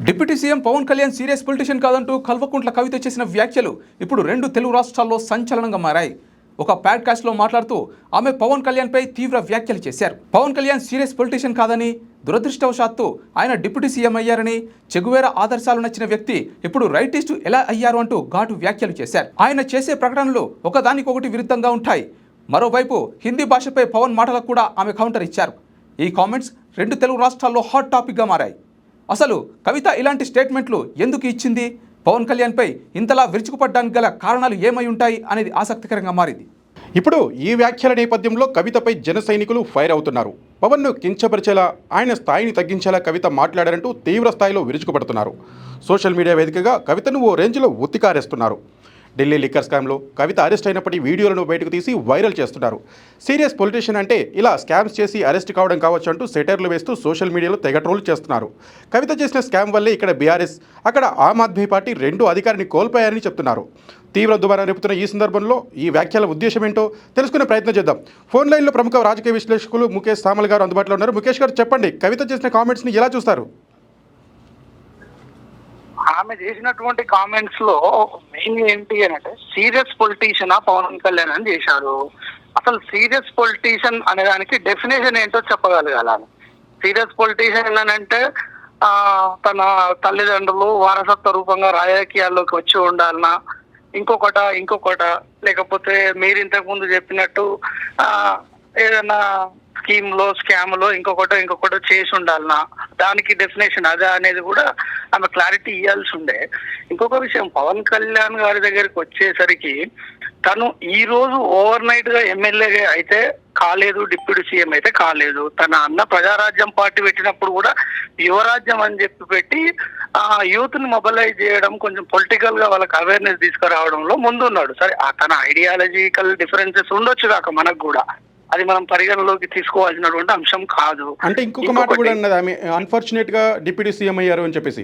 Deputy CM Pawan Kalyan serious politician కాదంటూ కల్వకుంట్ల కవిత చేసిన వ్యాఖ్యలు ఇప్పుడు రెండు తెలుగు రాష్ట్రాల్లో సంచలనంగా మారాయి. ఒక పాడ్కాస్ట్లో మాట్లాడుతూ ఆమె పవన్ కళ్యాణ్పై తీవ్ర వ్యాఖ్యలు చేశారు. పవన్ కళ్యాణ్ సీరియస్ పొలిటీషియన్ కాదని, దురదృష్టవశాత్తు ఆయన డిప్యూటీ సీఎం అయ్యారని, చెగువేరా ఆదర్శాలు నచ్చిన వ్యక్తి ఇప్పుడు రైటిస్టు ఎలా అయ్యారు అంటూ ఘాటు వ్యాఖ్యలు చేశారు. ఆయన చేసే ప్రకటనలు ఒకదానికొకటి విరుద్ధంగా ఉంటాయి. మరోవైపు హిందీ భాషపై పవన్ మాటలకు కూడా ఆమె కౌంటర్ ఇచ్చారు. ఈ కామెంట్స్ రెండు తెలుగు రాష్ట్రాల్లో హాట్ టాపిక్గా మారాయి. అసలు కవిత ఇలాంటి స్టేట్మెంట్లు ఎందుకు ఇచ్చింది, పవన్ కళ్యాణ్పై ఇంతలా విరుచుకుపడ్డానికి గల కారణాలు ఏమై ఉంటాయి అనేది ఆసక్తికరంగా మారింది. ఇప్పుడు ఈ వ్యాఖ్యల నేపథ్యంలో కవితపై జన సైనికులు ఫైర్ అవుతున్నారు. పవన్ను కించపరిచేలా, ఆయన స్థాయిని తగ్గించేలా కవిత మాట్లాడారంటూ తీవ్ర స్థాయిలో విరుచుకుపడుతున్నారు. సోషల్ మీడియా వేదికగా కవితను ఓ రేంజ్లో ఉత్తికారేస్తున్నారు. ఢిల్లీ లిక్కర్ స్కామ్లో కవిత అరెస్ట్ అయినప్పటి వీడియోలను బయటకు తీసి వైరల్ చేస్తున్నారు. సీరియస్ పొలిటీషియన్ అంటే ఇలా స్కామ్స్ చేసి అరెస్ట్ కావడం కావచ్చు అంటూ సెటైర్లు వేస్తూ సోషల్ మీడియాలో తెగ ట్రోల్ చేస్తున్నారు. కవిత చేసిన స్కామ్ వల్లే ఇక్కడ బీఆర్ఎస్, అక్కడ ఆమ్ ఆద్మీ పార్టీ రెండు అధికారిని కోల్పోయారని చెప్తున్నారు. తీవ్ర దుమారం రేపుతున్న ఈ సందర్భంలో ఈ వ్యాఖ్యల ఉద్దేశం ఏంటో తెలుసుకునే ప్రయత్నం చేద్దాం. ఫోన్ లైన్లో ప్రముఖ రాజకీయ విశ్లేషకులు ముఖేష్ సామల్ గారు అందుబాటులో ఉన్నారు. ముఖేష్ గారు, చెప్పండి, కవిత చేసిన కామెంట్స్ని ఎలా చూస్తారు? ఆమె చేసినటువంటి కామెంట్స్ లో మెయిన్ ఏంటి అని అంటే, సీరియస్ పొలిటీషియన్ పవన్ కళ్యాణ్ అని చేశారు. అసలు సీరియస్ పొలిటీషియన్ అనే దానికి డెఫినేషన్ ఏంటో చెప్పగలగాలి. సీరియస్ పొలిటీషియన్ అని అంటే తన తల్లిదండ్రులు వారసత్వ రూపంగా రాజకీయాల్లోకి వచ్చి ఉండాలన్నా, ఇంకొకట లేకపోతే మీరు ఇంతకు ముందు చెప్పినట్టు ఏదైనా స్కామ్ లో ఇంకొకటి చేసి ఉండాలన్నా, దానికి డెఫినేషన్ అదే అనేది కూడా ఆమె క్లారిటీ ఇవ్వాల్సి ఉండే. ఇంకొక విషయం, పవన్ కళ్యాణ్ గారి దగ్గరికి వచ్చేసరికి తను ఈ రోజు ఓవర్ నైట్ గా ఎమ్మెల్యే అయితే కాలేదు, డిప్యూటీ సీఎం అయితే కాలేదు. తన అన్న ప్రజారాజ్యం పార్టీ పెట్టినప్పుడు కూడా యువరాజ్యం అని చెప్పి పెట్టి యూత్ ని మొబిలైజ్ చేయడం, కొంచెం పొలిటికల్ గా వాళ్ళకి అవేర్నెస్ తీసుకురావడంలో ముందున్నాడు. సరే, తన ఐడియాలజికల్ డిఫరెన్సెస్ ఉండొచ్చు కాక మనకు కూడా, అది మనం పరిగణలోకి తీసుకోవాల్సినటువంటి అంశం కాదు. అంటే ఇంకొక మాట కూడా అన్నది ఆమె, అన్ఫార్చునేట్ గా డిప్యూటీ సీఎం అయ్యారు అని చెప్పేసి.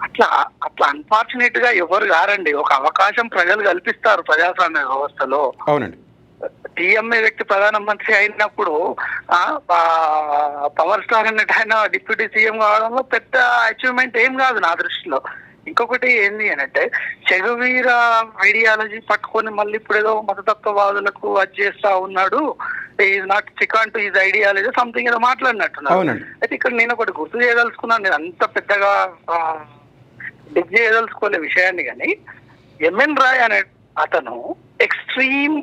అట్లా అన్ఫార్చునేట్ గా ఎవరు గారండి. ఒక అవకాశం ప్రజలు కల్పిస్తారు ప్రజాస్వామ్య వ్యవస్థలో. అవునండి. టీఎంఏ వ్యక్తి ప్రధానమంత్రి అయినప్పుడు పవర్ స్టార్ అన్నట్టు ఆయన డిప్యూటీ సీఎం కావడంలో పెద్ద అచీవ్మెంట్ ఏం కాదు నా దృష్టిలో. ఇంకొకటి ఏంది అని అంటే, చెగువీర ఐడియాలజీ పట్టుకొని మళ్ళీ ఇప్పుడు ఏదో మతతత్వవాదులకు అది చేస్తా ఉన్నాడు, ఈజ్ నాట్ చికాన్ టు ఈజ్ ఐడియాలజీ సంథింగ్ ఏదో మాట్లాడినట్టున్నారు. అయితే ఇక్కడ నేను ఒకటి గుర్తు చేయదలుచుకున్నాను, నేను అంత పెద్దగా డిగ్ చేయదలుచుకోలే విషయాన్ని. కానీ ఎంఎన్ రాయ్ అనే అతను ఎక్స్ట్రీమ్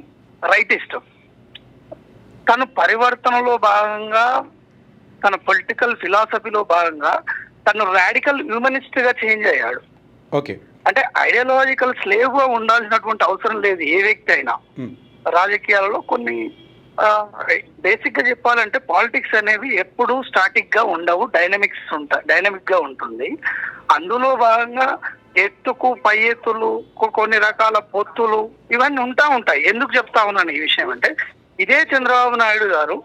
రైటిస్ట్. తను పరివర్తనలో భాగంగా, తన పొలిటికల్ ఫిలాసఫీలో భాగంగా తను రాడికల్ హ్యూమనిస్ట్ గా చేంజ్ అయ్యాడు. ఓకే, అంటే ఐడియాలజికల్ స్లేవ్ గా ఉండాల్సినటువంటి అవసరం లేదు ఏ వ్యక్తి అయినా. రాజకీయాలలో కొన్ని బేసిక్ గా చెప్పాలంటే, పాలిటిక్స్ అనేవి ఎప్పుడు స్టాటిక్ గా ఉండవు, డైనమిక్ గా ఉంటుంది. అందులో భాగంగా ఎత్తుకు పై ఎత్తులు, కొన్ని రకాల పొత్తులు ఇవన్నీ ఉంటాయి. ఎందుకు చెప్తా ఉన్నాను ఈ విషయం అంటే, ఇదే చంద్రబాబు నాయుడు గారు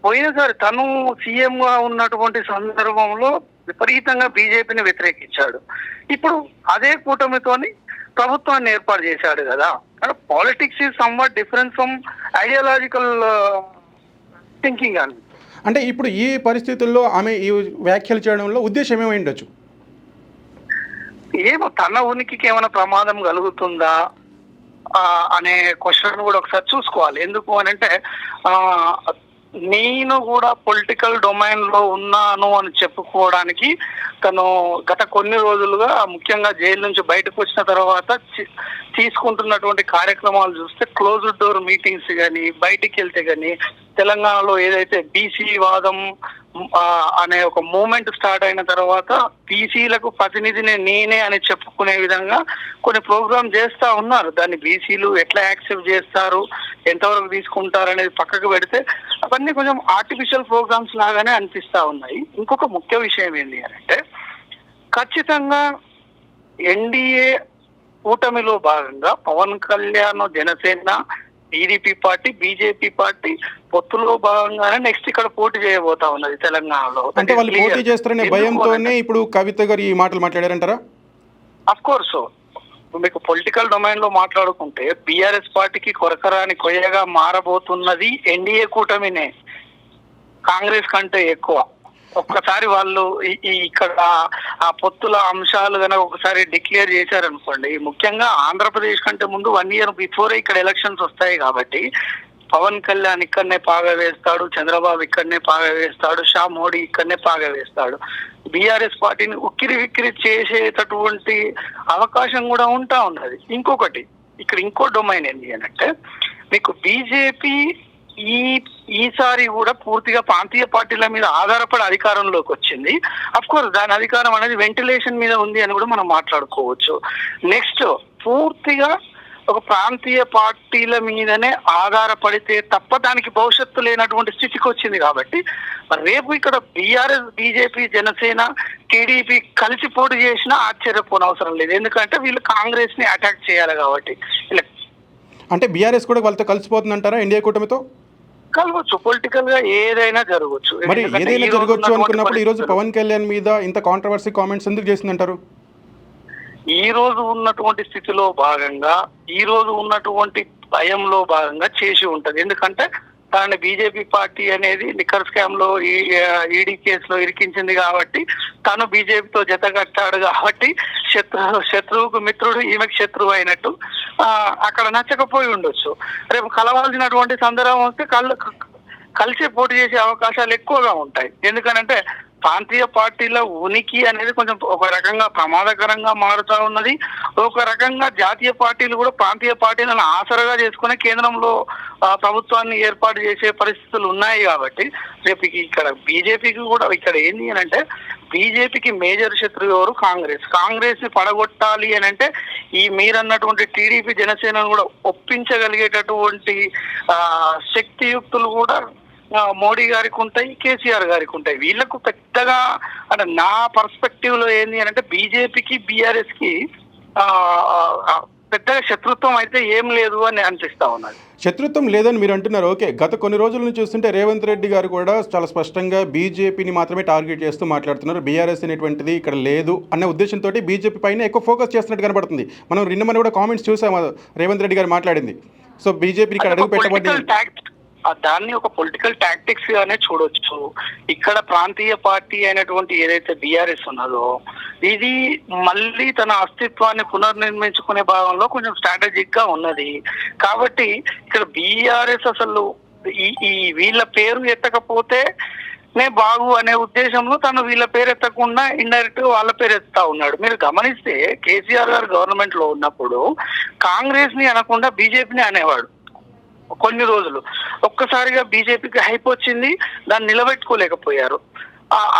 పోయినసారి తను సీఎం గా ఉన్నటువంటి సందర్భంలో విపరీతంగా బీజేపీని వ్యతిరేకించాడు. ఇప్పుడు అదే కూటమితోని ప్రభుత్వాన్ని ఏర్పాటు చేశాడు కదా. Politics is somewhat different from ideological thinking అని. అంటే ఇప్పుడు ఈ పరిస్థితుల్లో ఆమె ఈ వ్యాఖ్యలు చేయడంలో ఉద్దేశం ఏమై ఉండొచ్చు? ఏమో, తన ఉనికికి ఏమైనా ప్రమాదం కలుగుతుందా అనే క్వశ్చన్ కూడా ఒకసారి చూసుకోవాలి. ఎందుకు అని అంటే, నేను కూడా పొలిటికల్ డొమైన్ లో ఉన్నాను అని చెప్పుకోవడానికి తను గత కొన్ని రోజులుగా, ముఖ్యంగా జైలు నుంచి బయటకు వచ్చిన తర్వాత తీసుకుంటున్నటువంటి కార్యక్రమాలు చూస్తే, క్లోజ్డ్ డోర్ మీటింగ్స్ కానీ, బయటికి వెళ్తే కానీ, తెలంగాణలో ఏదైతే బీసీ వాదం అనే ఒక మూమెంట్ స్టార్ట్ అయిన తర్వాత బీసీలకు ప్రతినిధిని నేనే అని చెప్పుకునే విధంగా కొన్ని ప్రోగ్రామ్ చేస్తా ఉన్నారు. దాన్ని బీసీలు ఎట్లా యాక్సెప్ట్ చేస్తారు, ఎంతవరకు తీసుకుంటారు అనేది పక్కకు పెడితే అవన్నీ కొంచెం ఆర్టిఫిషియల్ ప్రోగ్రామ్స్ లాగానే అనిపిస్తా ఉన్నాయి. ఇంకొక ముఖ్య విషయం ఏంటి అంటే, ఖచ్చితంగా ఎన్డీఏ కూటమిలో భాగంగా Pawan Kalyan, Janasena, TDP party, BJP party పొత్తులో భాగంగానే నెక్స్ట్ ఇక్కడ పోటీ చేయబోతా ఉన్నది తెలంగాణలో. అంటే వాళ్ళు పోటీ చేస్తారనే భయంతోనే ఇప్పుడు కవిత గారు ఈ మాటలు మాట్లాడారంటారా? అఫ్ కోర్స్, మీకు పొలిటికల్ డొమైన్ లో మాట్లాడుకుంటే బీఆర్ఎస్ పార్టీకి కొరకరాని కొయ్యగా మారబోతున్నది ఎన్డీఏ కూటమినే, కాంగ్రెస్ కంటే ఎక్కువ. ఒక్కసారి వాళ్ళు ఇక్కడ ఆ పొత్తుల అంశాలు కనుక ఒకసారి డిక్లేర్ చేశారనుకోండి, ముఖ్యంగా ఆంధ్రప్రదేశ్ కంటే ముందు 1 year బిఫోరే ఇక్కడ ఎలక్షన్స్ వస్తాయి కాబట్టి పవన్ కళ్యాణ్ ఇక్కడనే పాగా వేస్తాడు, చంద్రబాబు ఇక్కడనే పాగా వేస్తాడు, షా మోడీ ఇక్కడనే పాగా వేస్తాడు. బీఆర్ఎస్ పార్టీని ఉక్కిరి విక్కిరి చేసేటటువంటి అవకాశం కూడా ఉంటా ఉన్నది. ఇంకొకటి ఇక్కడ ఇంకో డొమైన్ ఏంటి అంటే, మీకు బీజేపీ ఈసారి కూడా పూర్తిగా ప్రాంతీయ పార్టీల మీద ఆధారపడి అధికారంలోకి వచ్చింది. అఫ్ కోర్స్ దాని అధికారం అనేది వెంటిలేషన్ మీద ఉంది అని కూడా మనం మాట్లాడుకోవచ్చు. నెక్స్ట్ పూర్తిగా ఒక ప్రాంతీయ పార్టీల మీదనే ఆధారపడితే తప్ప దానికి భవిష్యత్తు లేనటువంటి స్థితికి వచ్చింది. కాబట్టి రేపు ఇక్కడ బీఆర్ఎస్, బీజేపీ, జనసేన, టీడీపీ కలిసి పోటీ చేసినా ఆశ్చర్యపోనవసరం లేదు. ఎందుకంటే వీళ్ళు కాంగ్రెస్ ని అటాక్ చేయాలి కాబట్టి. అంటే బీఆర్ఎస్ కూడా వాళ్ళతో కలిసిపోతుందంటారా ఇండియా కూటమితో? కలవచ్చు, పొలిటికల్ గా ఏదైనా జరగవచ్చు. మరి ఏదైనా జరగవచ్చు అనుకున్నప్పుడు ఈ రోజు పవన్ కళ్యాణ్ మీద ఇంత కాంట్రవర్సీ కామెంట్స్ ఎందుకు చేసిందంటారు? ఈ రోజు ఉన్నటువంటి స్థితిలో భాగంగా, ఈ రోజు ఉన్నటువంటి భయంలో భాగంగా చేసి ఉంటది. ఎందుకంటే దాన్ని బీజేపీ పార్టీ అనేది లిక్కర్ స్కామ్ లో ఈడీ కేసులో ఇరికించింది కాబట్టి, తను బీజేపీతో జత కట్టాడు కాబట్టి శత్రువుకు మిత్రుడు ఈమెకు శత్రువు అయినట్టు అక్కడ నచ్చకపోయి ఉండొచ్చు. రేపు కలవాల్సినటువంటి సందర్భం వస్తే కలిసి పోటీ చేసే అవకాశాలు ఎక్కువగా ఉంటాయి. ఎందుకనంటే ప్రాంతీయ పార్టీల ఉనికి అనేది కొంచెం ఒక రకంగా ప్రమాదకరంగా మారుతా ఉన్నది. ఒక రకంగా జాతీయ పార్టీలు కూడా ప్రాంతీయ పార్టీలను ఆసరగా చేసుకుని కేంద్రంలో ప్రభుత్వాన్ని ఏర్పాటు చేసే పరిస్థితులు ఉన్నాయి. కాబట్టి రేపు ఇక్కడ బీజేపీకి కూడా ఇక్కడ ఏంది అని అంటే, బీజేపీకి మేజర్ శత్రువు ఎవరు? కాంగ్రెస్ ని పడగొట్టాలి అని అంటే ఈ మీరన్నటువంటి టీడీపీ, జనసేనను కూడా ఒప్పించగలిగేటటువంటి శక్తియుక్తులు కూడా మోడీ గారికి ఉంటాయి, కేసీఆర్ గారికి ఉంటాయి. వీళ్ళకు పెద్దగా అంటే నా పర్స్పెక్టివ్ లో ఏంది అని అంటే, బీజేపీకి, బీఆర్ఎస్ కి పెద్దగా శత్రుత్వం అయితే ఏం లేదు అని అనిపిస్తా ఉన్నది. శత్రుత్వం లేదని మీరు అంటున్నారు. ఓకే, గత కొన్ని రోజుల నుంచి చూస్తుంటే రేవంత్ రెడ్డి గారు కూడా చాలా స్పష్టంగా బీజేపీని మాత్రమే టార్గెట్ చేస్తూ మాట్లాడుతున్నారు. బీఆర్ఎస్ అనేటువంటిది ఇక్కడ లేదు అనే ఉద్దేశంతో బీజేపీ పైన ఎక్కువ ఫోకస్ చేస్తున్నట్టు కనబడుతుంది. మనం నిన్న కూడా కామెంట్స్ చూసాము రేవంత్ రెడ్డి గారు మాట్లాడింది. సో బీజేపీ ఇక్కడ అడుగు పెట్టబడింది, దాన్ని ఒక పొలిటికల్ టాక్టిక్స్ గానే చూడొచ్చు. ఇక్కడ ప్రాంతీయ పార్టీ అయినటువంటి ఏదైతే బీఆర్ఎస్ ఉన్నదో, ఇది మళ్ళీ తన అస్తిత్వాన్ని పునర్నిర్మించుకునే భాగంలో కొంచెం స్ట్రాటజిక్ గా ఉన్నది. కాబట్టి ఇక్కడ బీఆర్ఎస్ అసలు ఈ వీళ్ళ పేరు ఎత్తకపోతే బాగు అనే ఉద్దేశంలో తను వీళ్ళ పేరు ఎత్తకుండా ఇండైరెక్ట్ గా వాళ్ళ పేరు ఎత్తుతా ఉన్నాడు. మీరు గమనిస్తే కేసీఆర్ గారు గవర్నమెంట్ లో ఉన్నప్పుడు కాంగ్రెస్ ని అనకుండా బీజేపీని అనేవాడు కొన్ని రోజులు. ఒక్కసారిగా బీజేపీకి హైప్ వచ్చింది, దాన్ని నిలబెట్టుకోలేకపోయారు.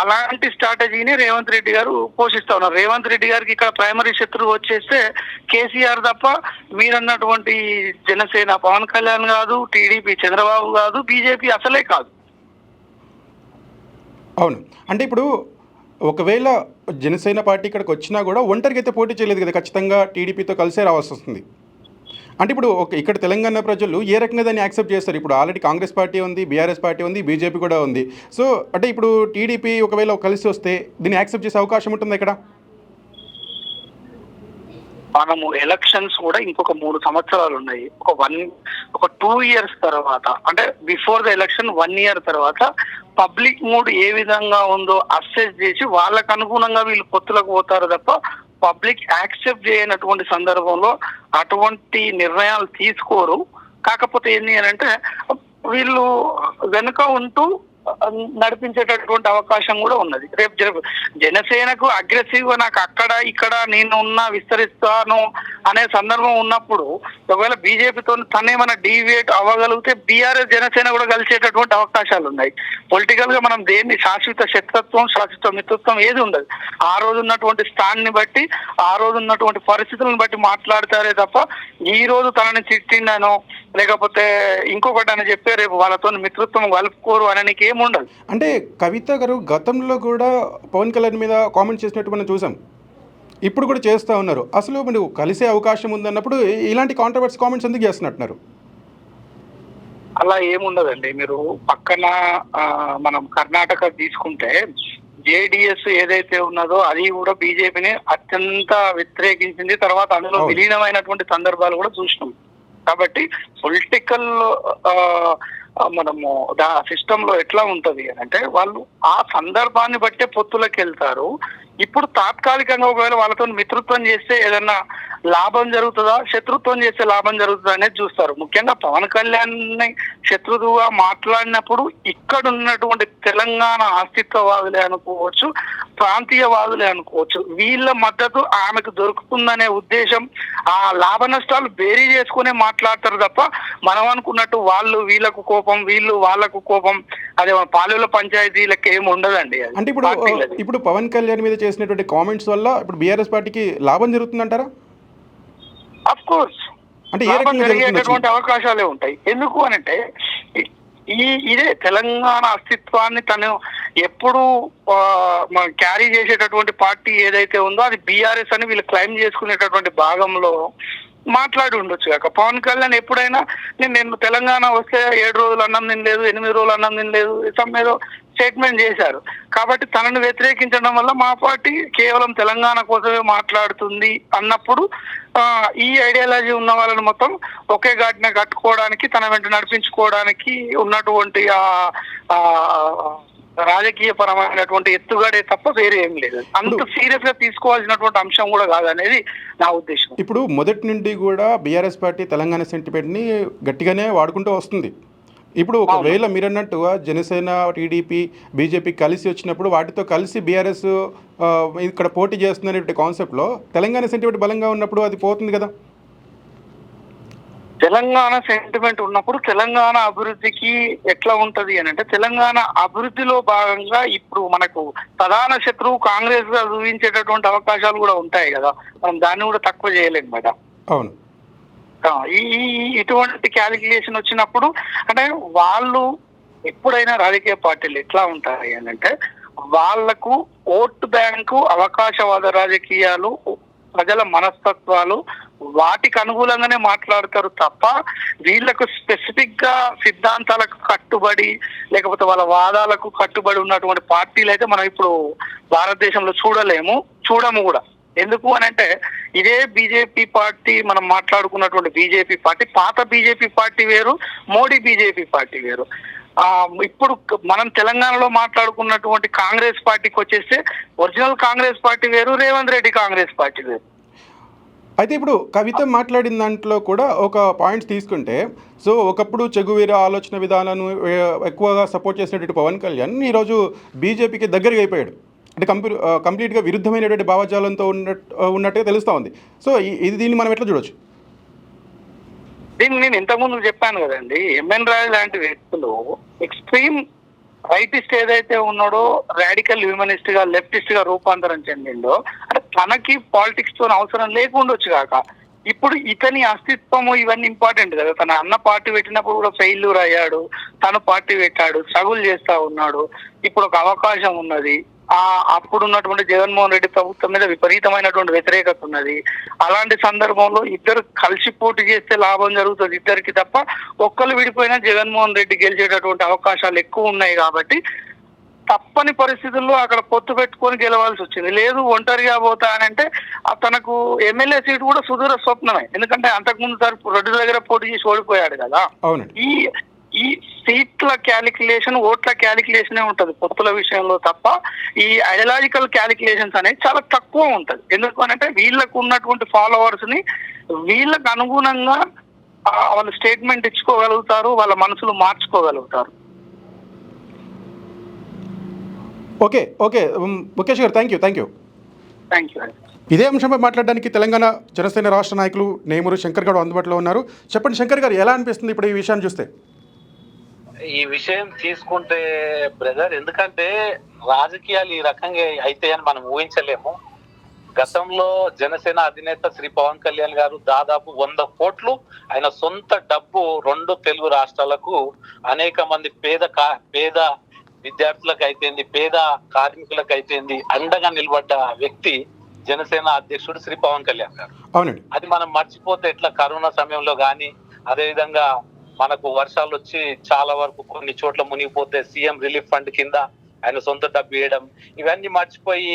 అలాంటి స్ట్రాటజీని రేవంత్ రెడ్డి గారు పోషిస్తా ఉన్నారు. రేవంత్ రెడ్డి గారికి ఇక్కడ ప్రైమరీ శత్రువు వచ్చేస్తే కేసీఆర్ తప్ప మీరన్నటువంటి జనసేన పవన్ కళ్యాణ్ కాదు, టీడీపీ చంద్రబాబు కాదు, బీజేపీ అసలే కాదు. అవును, అంటే ఇప్పుడు ఒకవేళ జనసేన పార్టీ ఇక్కడికి వచ్చినా కూడా ఒంటరికి అయితే పోటీ చేయలేదు కదా, ఖచ్చితంగా టీడీపీతో కలిసే రావాల్సి వస్తుంది. అంటే ఇప్పుడు ఇక్కడ తెలంగాణ ప్రజలు ఏ రకంగా దాన్ని యాక్సెప్ట్ చేస్తారు? ఇప్పుడు ఆల్రెడీ కాంగ్రెస్ పార్టీ ఉంది, బీఆర్ఎస్ పార్టీ ఉంది, బీజేపీ కూడా ఉంది. సో అంటే ఇప్పుడు టీడీపీ ఒకవేళ కలిసి వస్తే దీన్ని యాక్సెప్ట్ చేసే అవకాశం ఉంటుంది ఇక్కడ? మనము ఎలక్షన్స్ కూడా ఇంకొక 3 సంవత్సరాలు ఉన్నాయి. ఒక 2 years తర్వాత, అంటే బిఫోర్ ద ఎలక్షన్ 1 year తర్వాత పబ్లిక్ మూడ్ ఏ విధంగా ఉందో అసెస్ చేసి వాళ్ళకు అనుగుణంగా వీళ్ళు పొత్తులకు పోతారు తప్ప పబ్లిక్ యాక్సెప్ట్ చేయనటువంటి సందర్భంలో అటువంటి నిర్ణయాలు తీసుకోరు. కాకపోతే ఏంటి అని అంటే వీళ్ళు వెనుక ఉంటూ నడిపించేటటువంటి అవకాశం కూడా ఉన్నది. రేపు జనసేనకు అగ్రెసివ్ గా నాకు అక్కడ ఇక్కడ నేను విస్తరిస్తాను అనే సందర్భం ఉన్నప్పుడు ఒకవేళ బీజేపీతో తనేమైనా డీవియేట్ అవ్వగలిగితే బీఆర్ఎస్ జనసేన కూడా కలిసేటటువంటి అవకాశాలు ఉన్నాయి. పొలిటికల్ గా మనం దేన్ని శాశ్వత శత్రుత్వం, శాశ్వత మిత్రత్వం ఏది ఉండదు. ఆ రోజు ఉన్నటువంటి స్థాన్ ని బట్టి, ఆ రోజు ఉన్నటువంటి పరిస్థితులను బట్టి మాట్లాడతారే తప్ప ఈ రోజు తనని తిట్టిండనో లేకపోతే ఇంకొకటి అని చెప్పే రేపు వాళ్ళతో మిత్రత్వం కలుపుకోరు అనడానికి ఏముండదు. అంటే కవిత గారు గతంలో కూడా పవన్ కళ్యాణ్ మీద కామెంట్ చేసినట్టు మనం చూసాం, ఇప్పుడు కూడా చేస్తూ ఉన్నారు. అసలు మీరు కలిసే అవకాశం ఉందన్నప్పుడు ఇలాంటి కాంట్రవర్సీ కామెంట్స్ ఎందుకు చేస్తున్నట్టున్నారు? అలా ఏముండదండి. మీరు పక్కన మనం కర్ణాటక తీసుకుంటే జేడిఎస్ ఏదైతే ఉన్నదో అది కూడా బీజేపీని అత్యంత వ్యతిరేకించింది. తర్వాత అందులో విలీనమైనటువంటి సందర్భాలు కూడా చూసినాం. కాబట్టి పొలిటికల్ మనము సిస్టమ్ లో ఎట్లా ఉంటది అని అంటే వాళ్ళు ఆ సందర్భాన్ని బట్టే పొత్తులకు వెళ్తారు. ఇప్పుడు తాత్కాలికంగా ఒకవేళ వాళ్ళతో మిత్రత్వం చేస్తే ఏదన్నా లాభం జరుగుతుందా, శత్రుత్వం చేస్తే లాభం జరుగుతుందా అనేది చూస్తారు. ముఖ్యంగా పవన్ కళ్యాణ్ ని శత్రువుగా మాట్లాడినప్పుడు ఇక్కడ ఉన్నటువంటి తెలంగాణ అస్తిత్వవాదులే అనుకోవచ్చు, ప్రాంతీయవాదులే అనుకోవచ్చు, వీళ్ళ మద్దతు ఆమెకు దొరుకుతుందనే ఉద్దేశం, ఆ లాభ నష్టాలు బేరీ చేసుకునే మాట్లాడతారు తప్ప మనం అనుకున్నట్టు వాళ్ళు వీళ్ళకు కోపం, వీళ్ళు వాళ్ళకు కోపం, అదే పాలెల పంచాయతీలకు ఏమి ఉండదండి. అంటే ఇప్పుడు పవన్ కళ్యాణ్ మీద చేసినటువంటి కామెంట్స్ వల్ల ఇప్పుడు బీఆర్ఎస్ పార్టీకి లాభం జరుగుతుందంటారా? అఫ్ కోర్స్ అంటే ఏ రకంగా జరిగేటటువంటి అవకాశాలే ఉంటాయి. ఎందుకు అనంటే ఇదే తెలంగాణ అస్తిత్వాన్ని తను ఎప్పుడు క్యారీ చేసేటటువంటి పార్టీ ఏదైతే ఉందో అది బీఆర్ఎస్ అని వీళ్ళు క్లైమ్ చేసుకునేటటువంటి భాగంలో మాట్లాడి ఉండొచ్చు కాక పవన్ కళ్యాణ్ ఎప్పుడైనా నేను తెలంగాణ వస్తే 7 రోజులు అన్నం తినలేదు, 8 రోజులు అన్నం తినలేదు, ఏదో స్టేట్మెంట్ చేశారు. కాబట్టి తనను వ్యతిరేకించడం వల్ల మా పార్టీ కేవలం తెలంగాణ కోసమే మాట్లాడుతుంది అన్నప్పుడు ఈ ఐడియాలజీ ఉన్న వాళ్ళని మొత్తం ఒకే ఘాటిన కట్టుకోవడానికి, తన వెంట నడిపించుకోవడానికి ఉన్నటువంటి రాజకీయ పరమైనటువంటి ఎత్తుగడే తప్ప వేరే ఏం లేదు. అంత సీరియస్ గా తీసుకోవాల్సినటువంటి అంశం కూడా కాదనేది నా ఉద్దేశం. ఇప్పుడు మొదటి నుండి కూడా బీఆర్ఎస్ పార్టీ తెలంగాణ సెంటిమెంట్ ని గట్టిగానే వాడుకుంటూ వస్తుంది. ఇప్పుడు ఒకవేళ మీరన్నట్టుగా జనసేన, టీడీపీ, బీజేపీ కలిసి వచ్చినప్పుడు వాటితో కలిసి బీఆర్ఎస్ ఇక్కడ పోటీ చేస్తున్న కాన్సెప్ట్లో తెలంగాణ సెంటిమెంట్ బలంగా ఉన్నప్పుడు అది పోతుంది కదా. తెలంగాణ సెంటిమెంట్ ఉన్నప్పుడు తెలంగాణ అభివృద్ధికి ఎట్లా ఉంటది అని అంటే, తెలంగాణ అభివృద్ధిలో భాగంగా ఇప్పుడు మనకు ప్రధాన శత్రువు కాంగ్రెస్ గా చూపించేటటువంటి అవకాశాలు కూడా ఉంటాయి కదా, మనం దాన్ని కూడా తక్కువ చేయలేము మేడం. అవును. ఇటువంటి క్యాలిక్యులేషన్ వచ్చినప్పుడు అంటే వాళ్ళు ఎప్పుడైనా రాజకీయ పార్టీలు ఎట్లా ఉంటాయి అని అంటే, వాళ్లకు ఓటు బ్యాంకు, అవకాశవాద రాజకీయాలు, ప్రజల మనస్తత్వాలు వాటికి అనుకూలంగానే మాట్లాడతారు తప్ప వీళ్లకు స్పెసిఫిక్ గా సిద్ధాంతాలకు కట్టుబడి లేకపోతే వాళ్ళ వాదాలకు కట్టుబడి ఉన్నటువంటి పార్టీలు అయితే మనం ఇప్పుడు భారతదేశంలో చూడము కూడా. ఎందుకు అని అంటే ఇదే బీజేపీ పార్టీ, మనం మాట్లాడుకున్నటువంటి బీజేపీ పార్టీ, పాత బీజేపీ పార్టీ వేరు, మోడీ బీజేపీ పార్టీ వేరు. ఇప్పుడు మనం తెలంగాణలో మాట్లాడుకున్నటువంటి కాంగ్రెస్ పార్టీకి వచ్చేస్తే ఒరిజినల్ కాంగ్రెస్ పార్టీ వేరు, రేవంత్ రెడ్డి కాంగ్రెస్ పార్టీ వేరు. అయితే ఇప్పుడు కవిత మాట్లాడిన దాంట్లో కూడా ఒక పాయింట్స్ తీసుకుంటే, సో ఒకప్పుడు చెగువీర ఆలోచన విధానాన్ని ఎక్కువగా సపోర్ట్ చేసినటువంటి పవన్ కళ్యాణ్ ఈరోజు బీజేపీకి దగ్గరగా అయిపోయాడు. అంటే కంప్లీట్గా విరుద్ధమైనటువంటి భావజాలంతో ఉన్నట్టుగా తెలుస్తూ ఉంది. సో దీన్ని మనం ఎట్లా చూడొచ్చు? దీన్ని నేను ఇంతకుముందు చెప్పాను కదండి, ఎంఎన్ రాయ్ లాంటి వ్యక్తులు ఎక్స్ట్రీమ్ రైటిస్ట్ ఏదైతే ఉన్నాడో రాడికల్ హ్యూమనిస్ట్ గా, లెఫ్టిస్ట్ గా రూపాంతరం చెందిండో, అంటే తనకి పాలిటిక్స్ తో అవసరం లేకుండొచ్చు కాక ఇప్పుడు ఇతని అస్తిత్వము ఇవన్నీ ఇంపార్టెంట్ కదా. తన అన్న పార్టీ పెట్టినప్పుడు కూడా ఫెయిల్యూర్ అయ్యాడు, తను పార్టీ పెట్టాడు, స్ట్రగుల్ చేస్తా ఉన్నాడు. ఇప్పుడు ఒక అవకాశం ఉన్నది. అప్పుడు ఉన్నటువంటి జగన్మోహన్ రెడ్డి ప్రభుత్వం మీద విపరీతమైనటువంటి వ్యతిరేకత ఉన్నది. అలాంటి సందర్భంలో ఇద్దరు కలిసి పోటీ చేస్తే లాభం జరుగుతుంది ఇద్దరికి తప్ప, ఒక్కరు విడిపోయినా జగన్మోహన్ రెడ్డి గెలిచేటటువంటి అవకాశాలు ఎక్కువ ఉన్నాయి. కాబట్టి తప్పని పరిస్థితుల్లో అక్కడ పొత్తు పెట్టుకొని గెలవాల్సి వచ్చింది. లేదు ఒంటరిగా పోతానంటే తనకు ఎమ్మెల్యే సీటు కూడా సుదూర స్వప్నమే. ఎందుకంటే అంతకుముందు సార్ 2 దగ్గర పోటీ చేసి ఓడిపోయాడు కదా. ఈ సీట్ల క్యాలిక్యులేషన్, ఓట్ల క్యాలిక్యులేషనే ఉంటది పొత్తుల విషయంలో తప్ప ఈ ఐడియాలజికల్ క్యాలిక్యులేషన్స్ అనేది చాలా తక్కువ ఉంటది. ఎందుకు అంటే వీళ్ళకు ఉన్నటువంటి ఫాలోవర్స్ ని వీళ్ళకు అనుగుణంగా వాళ్ళు స్టేట్మెంట్ ఇచ్చుకోగలుగుతారు, వాళ్ళ మనసులు మార్చుకోగలుగుతారు. ఓకే ముఖేష్ గారు, థ్యాంక్ యూ. ఇదే అంశంపై మాట్లాడడానికి తెలంగాణ జనసేన రాష్ట్ర నాయకులు నేమూరు శంకర్ గారు అందుబాటులో ఉన్నారు. చెప్పండి శంకర్ గారు, ఎలా అనిపిస్తుంది ఇప్పుడు ఈ విషయాన్ని చూస్తే? ఈ విషయం తీసుకుంటే బ్రదర్, ఎందుకంటే రాజకీయాలు ఈ రకంగా అయితాయని మనం ఊహించలేము. గతంలో జనసేన అధినేత శ్రీ పవన్ కళ్యాణ్ గారు దాదాపు 100 కోట్లు ఆయన సొంత డబ్బు 2 తెలుగు రాష్ట్రాలకు అనేక మంది పేద విద్యార్థులకు అయితేంది, పేద కార్మికులకు అయితేంది అండగా నిలబడ్డ వ్యక్తి జనసేన అధ్యక్షుడు శ్రీ పవన్ కళ్యాణ్ గారు. అవునండి. అది మనం మర్చిపోతే ఎట్లా? కరోనా సమయంలో కానీ, అదేవిధంగా మనకు వర్షాలు వచ్చి చాలా వరకు కొన్ని చోట్ల మునిగిపోతే సీఎం రిలీఫ్ ఫండ్ కింద ఆయన సొంత డబ్బు ఇవ్వడం, ఇవన్నీ మర్చిపోయి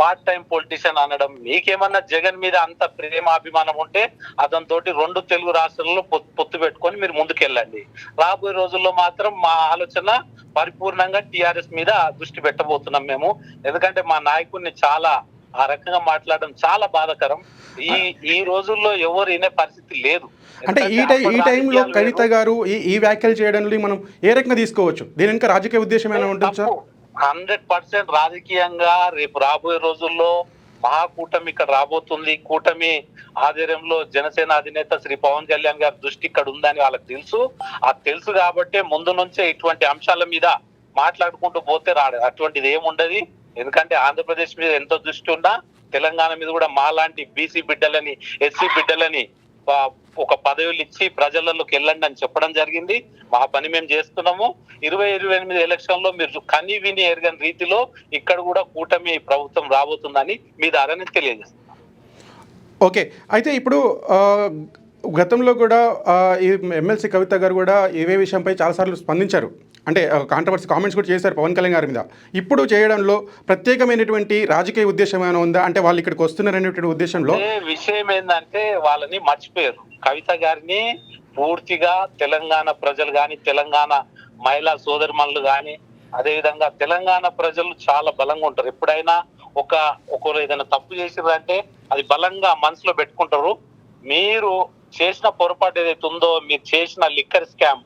పార్ట్ టైం పొలిటీషియన్ అనడం. మీకేమన్నా జగన్ మీద అంత ప్రేమాభిమానం ఉంటే అతని తోటి 2 తెలుగు రాష్ట్రాలలో పొత్తు పెట్టుకొని మీరు ముందుకెళ్ళండి. రాబోయే రోజుల్లో మాత్రం మా ఆలోచన పరిపూర్ణంగా టిఆర్ఎస్ మీద దృష్టి పెట్టబోతున్నాం మేము. ఎందుకంటే మా నాయకుడిని చాలా ఆ రకంగా మాట్లాడడం చాలా బాధాకరం. ఈ రోజుల్లో ఎవరు వినే పరిస్థితి లేదు. అంటే ఈ టైంలో కవిత గారు ఈ వ్యాఖ్యలు చేయడానికి మనం ఏ రకంగా తీసుకోవచ్చు? దీని వెనుక రాజకీయ ఉద్దేశం ఏమైనా ఉంటుంది సార్? 100% రాజకీయంగా రేపు రాబోయే రోజుల్లో మహాకూటమి ఇక్కడ రాబోతుంది. కూటమి ఆధ్వర్యంలో జనసేన అధినేత శ్రీ పవన్ కళ్యాణ్ గారి దృష్టి ఇక్కడ ఉందని వాళ్ళకి తెలుసు. తెలుసు కాబట్టే ముందు నుంచే ఇటువంటి అంశాల మీద మాట్లాడుకుంటూ పోతే అటువంటిది ఏముండదు. ఎందుకంటే ఆంధ్రప్రదేశ్ మీద ఎంతో దృష్టి ఉన్నా తెలంగాణ మీద కూడా మాలాంటి బీసీ బిడ్డలని, ఎస్సీ బిడ్డలని ఒక పదవులు ఇచ్చి ప్రజలలోకి వెళ్ళండి అని చెప్పడం జరిగింది. మా పని మేము చేస్తున్నాము. 2028 ఎలక్షన్ లో మీరు కని విని ఎరగని రీతిలో ఇక్కడ కూడా కూటమి ప్రభుత్వం రాబోతుందని మీ ద్వారా తెలియజేస్తున్నాం. ఓకే, అయితే ఇప్పుడు గతంలో కూడా ఈ ఎమ్మెల్సీ కవిత గారు కూడా ఇవే విషయంపై చాలాసార్లు స్పందించారు. అంటే కాంట్రవర్సీ కామెంట్స్ కూడా చేశారు పవన్ కళ్యాణ్ గారి మీద. ఇప్పుడు చేయడంలో ప్రత్యేకమైనటువంటి రాజకీయ ఉద్దేశం ఏమైనా ఉందా? అంటే వాళ్ళు ఇక్కడికి వస్తున్నారనేటువంటి ఉద్దేశంలో విషయం ఏంటంటే వాళ్ళని మర్చిపోయారు. కవిత గారిని పూర్తిగా తెలంగాణ ప్రజలు కానీ, తెలంగాణ మహిళా సోదరిమణులు కానీ, అదేవిధంగా తెలంగాణ ప్రజలు చాలా బలంగా ఉంటారు. ఎప్పుడైనా ఒకరు ఏదైనా తప్పు చేసిరంటే అది బలంగా మనసులో పెట్టుకుంటారు. మీరు చేసిన పొరపాటు ఏదైతే ఉందో, మీరు చేసిన లిక్కర్ స్కామ్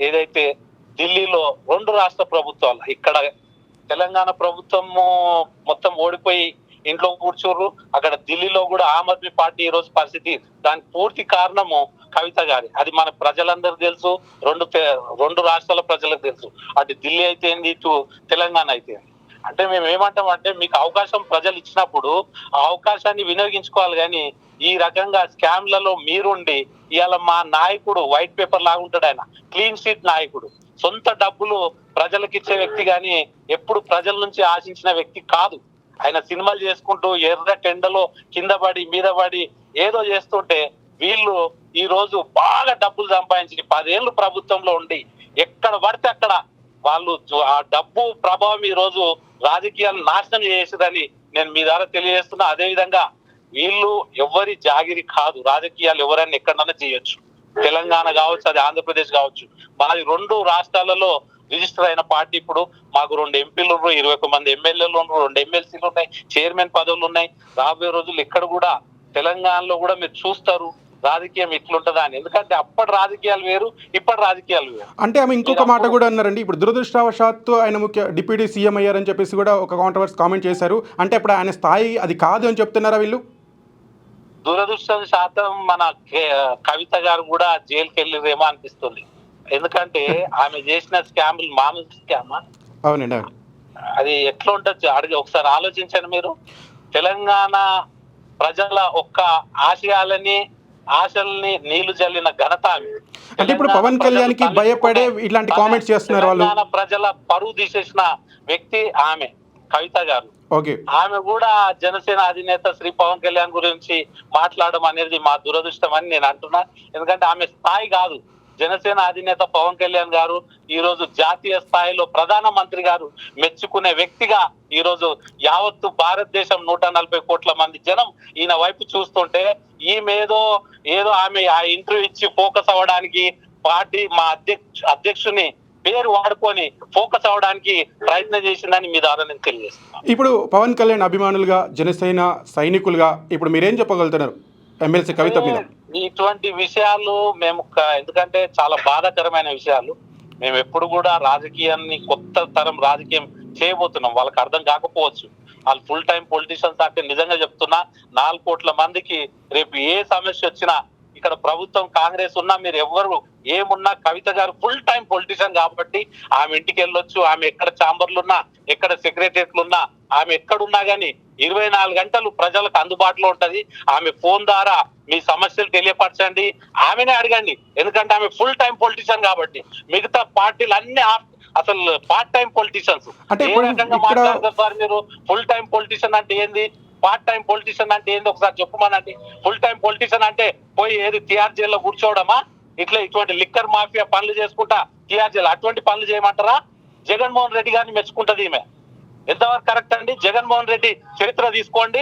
ఏదైతే ఢిల్లీలో 2 రాష్ట్ర ప్రభుత్వాలు, ఇక్కడ తెలంగాణ ప్రభుత్వము మొత్తం ఓడిపోయి ఇంట్లో కూర్చోరు, అక్కడ ఢిల్లీలో కూడా ఆమ్ ఆద్మీ పార్టీ ఈ రోజు పరిస్థితి, దానికి పూర్తి కారణము కవిత గారి. అది మన ప్రజలందరూ తెలుసు, 2 రాష్ట్రాల ప్రజలకు తెలుసు. అటు ఢిల్లీ అయితే ఏంది, ఇటు తెలంగాణ అయితే. అంటే మేము ఏమంటామంటే మీకు అవకాశం ప్రజలు ఇచ్చినప్పుడు ఆ అవకాశాన్ని వినియోగించుకోవాలి. కానీ ఈ రకంగా స్కామ్లలో మీరుండి ఇవాళ మా నాయకుడు వైట్ పేపర్ లాగా ఉంటాడు. ఆయన క్లీన్ షీట్ నాయకుడు, సొంత డబ్బులు ప్రజలకు ఇచ్చే వ్యక్తి కానీ ఎప్పుడు ప్రజల నుంచి ఆశించిన వ్యక్తి కాదు. ఆయన సినిమాలు చేసుకుంటూ ఎర్ర టెండలో కింద పడి మీద పడి ఏదో చేస్తుంటే వీళ్ళు ఈ రోజు బాగా డబ్బులు సంపాదించి 10 ఏళ్ళు ప్రభుత్వంలో ఉండి ఎక్కడ పడితే అక్కడ వాళ్ళు ఆ డబ్బు ప్రభావం ఈ రోజు రాజకీయాలు నాశనం చేసేదని నేను మీ ద్వారా తెలియజేస్తున్నా. అదే విధంగా వీళ్ళు ఎవరి జాగిరి కాదు. రాజకీయాలు ఎవరైనా ఎక్కడన్నా చేయొచ్చు. తెలంగాణ కావచ్చు, అది ఆంధ్రప్రదేశ్ కావచ్చు. మాది 2 రాష్ట్రాలలో రిజిస్టర్ అయిన పార్టీ. ఇప్పుడు మాకు 2 ఎంపీలు ఉన్నారు, 21 మంది ఎమ్మెల్యేలు ఉన్నారు, 2 ఎమ్మెల్సీలు ఉన్నాయి, చైర్మన్ పదవులు ఉన్నాయి. రాబోయే రోజులు ఇక్కడ కూడా తెలంగాణలో కూడా మీరు చూస్తారు రాజకీయం ఇట్లుంటదా అని. ఎందుకంటే అప్పటి రాజకీయాలు వేరు, ఇప్పటి రాజకీయాలు వేరు. అంటే ఆమె ఇంకొక మాట కూడా అన్నారండి, ఇప్పుడు దురదృష్టవశాత్తు ఆయన డిప్యూటీ సీఎం అయ్యారని చెప్పేసి కూడా ఒక కాంట్రవర్సీ కామెంట్ చేశారు. అంటే ఇప్పుడు ఆయన స్థాయి అది కాదు అని చెప్తున్నారా వీళ్ళు? దురదృష్టవశాతం మన కవిత గారు కూడా జైలుకి వెళ్ళిరేమో అనిపిస్తుంది. ఎందుకంటే ఆమె చేసిన స్కామ్లు మామూలు స్కామా? అవునండి. అది ఎట్లా ఉంటుంది అడిగి ఒకసారి ఆలోచించండి మీరు. తెలంగాణ ప్రజల ఆశల్ని నీళ్లు జల్లిన ఘనత. అంటే ఇప్పుడు పవన్ కళ్యాణ్ కి భయపడే ఇట్లాంటి కామెంట్స్ చేస్తున్నారు వాళ్ళు. తెలంగాణ ప్రజల పరువు తీసేసిన వ్యక్తి ఆమె కవిత గారు. ఆమె కూడా జనసేన అధినేత శ్రీ పవన్ కళ్యాణ్ గురించి మాట్లాడడం అనేది మా దురదృష్టం అని నేను అంటున్నా. ఎందుకంటే ఆమె స్థాయి కాదు. జనసేన అధినేత పవన్ కళ్యాణ్ గారు ఈ రోజు జాతీయ స్థాయిలో ప్రధానమంత్రి గారు మెచ్చుకునే వ్యక్తిగా ఈ రోజు యావత్తు భారతదేశం 140 కోట్ల మంది జనం ఈయన వైపు చూస్తుంటే ఈమె ఏదో ఆమె ఆ ఇంటర్వ్యూ ఇచ్చి ఫోకస్ అవ్వడానికి పార్టీ మా అధ్యక్షుని పేరు వాడుకొని ఫోకస్ అవడానికి ప్రయత్నం చేసిందని మీ ద్వారా నేను తెలియజేస్తున్నాను. ఇప్పుడు పవన్ కళ్యాణ్ అభిమానులుగా, జనసేన సైనికులుగా ఇప్పుడు మీరేం చెప్పగలుగుతున్నారు ఎమ్మెల్సీ కవిత మీద? ఇటువంటి విషయాలు మేము ఎందుకంటే చాలా బాధాకరమైన విషయాలు. మేము ఎప్పుడు కూడా రాజకీయాన్ని కొత్త తరం రాజకీయం చేయబోతున్నాం. వాళ్ళకి అర్థం కాకపోవచ్చు. వాళ్ళు ఫుల్ టైం పొలిటీషియన్స్ అంటే నిజంగా చెప్తున్నా 4 కోట్ల మందికి రేపు ఏ సమస్య వచ్చినా ఇక్కడ ప్రభుత్వం కాంగ్రెస్ ఉన్నా మీరు ఎవరు ఏమున్నా కవిత గారు ఫుల్ టైం పొలిటీషియన్ కాబట్టి ఆమె ఇంటికి వెళ్ళొచ్చు. ఆమె ఎక్కడ ఛాంబర్లు ఉన్నా, ఎక్కడ సెక్రటరియట్లు ఉన్నా, ఆమె ఎక్కడున్నా గానీ 24 గంటలు ప్రజలకు అందుబాటులో ఉంటది. ఆమె ఫోన్ ద్వారా మీ సమస్యలు తెలియపరచండి, ఆమెనే అడగండి. ఎందుకంటే ఆమె ఫుల్ టైం పొలిటీషియన్ కాబట్టి. మిగతా పార్టీలు అన్ని అసలు పార్ట్ టైం పొలిటీషియన్స్. ఏ రకంగా మాట్లాడతారు సార్ మీరు? ఫుల్ టైం పొలిటీషియన్ అంటే ఏంది, పార్ట్ టైం పొలిటీషియన్ అంటే ఏంది ఒకసారి చెప్పుమానండి. ఫుల్ టైం పొలిటీషియన్ అంటే పోయి ఏది టీఆర్ జైల్లో కూర్చోవడమా? ఇటువంటి లిక్కర్ మాఫియా పనులు చేసుకుంటా టీఆర్ జైలు అటువంటి పనులు చేయమంటారా? జగన్మోహన్ రెడ్డి గారిని మెచ్చుకుంటది ఈమె. ఎంతవరకు కరెక్ట్ అండి? జగన్మోహన్ రెడ్డి చరిత్ర తీసుకోండి,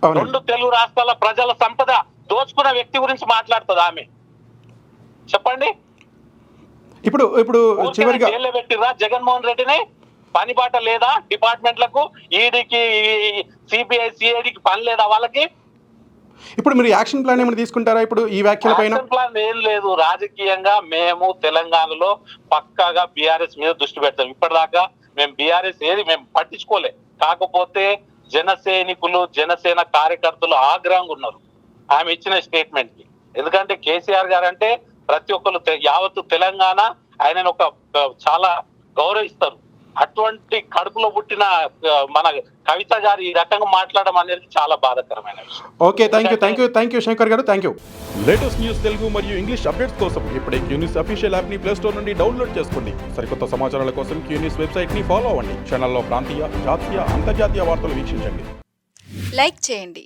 అవునండి. 2 తెలుగు రాష్ట్రాల ప్రజల సంపద దోచుకున్న వ్యక్తి గురించి మాట్లాడుతుంది ఆమె. చెప్పండి. ఇప్పుడు చివరిగా జైల్లో పెట్టిరా జగన్మోహన్ రెడ్డిని? పని బాట లేదా డిపార్ట్మెంట్లకు? ఈడీకి, సిబిఐ, సిఐడికి పని లేదా వాళ్ళకి? ఇప్పుడు మీరు యాక్షన్ ప్లాన్ ఏమైనా తీసుకుంటారా ఇప్పుడు ఈ వ్యాఖ్యల పైన? యాక్షన్ ప్లాన్ ఏం లేదు. రాజకీయంగా మేము తెలంగాణలో పక్కాగా బీఆర్ఎస్ మీద దృష్టి పెడతాం. ఇప్పటిదాకా మేము బీఆర్ఎస్ ఏది మేము పట్టించుకోలే. కాకపోతే జన సైనికులు, జనసేన కార్యకర్తలు ఆగ్రహంగా ఉన్నారు ఆమె ఇచ్చిన స్టేట్మెంట్ కి. ఎందుకంటే కేసీఆర్ గారు అంటే ప్రతి ఒక్కరు యావత్తు తెలంగాణ ఆయనను ఒక చాలా గౌరవిస్తారు. అటువంటి కడుపులో పుట్టిన మన కవిత గారు ఈ రకంగా మాట్లాడడం అనేది చాలా బాధాకరమైన విషయం. ఓకే, థ్యాంక్ యూ శంకర్ గారు, thank you. Latest news Telugu మరియు ఇంగ్లీష్ అప్డేట్స్ కోసం ఇప్పుడే క్యూన్యూస్ అఫీషియల్ యాప్ ని ప్లే స్టోర్ నుండి డౌన్లోడ్ చేసుకోండి. సరికొత్త సమాచారాల కోసం క్యూన్యూస్ వెబ్సైట్ ని ఫాలో అవ్వండి. ఛానల్లో ప్రాంతీయ, జాతీయ, అంతర్జాతీయ వార్తలు వీక్షించండి. లైక్ చేయండి,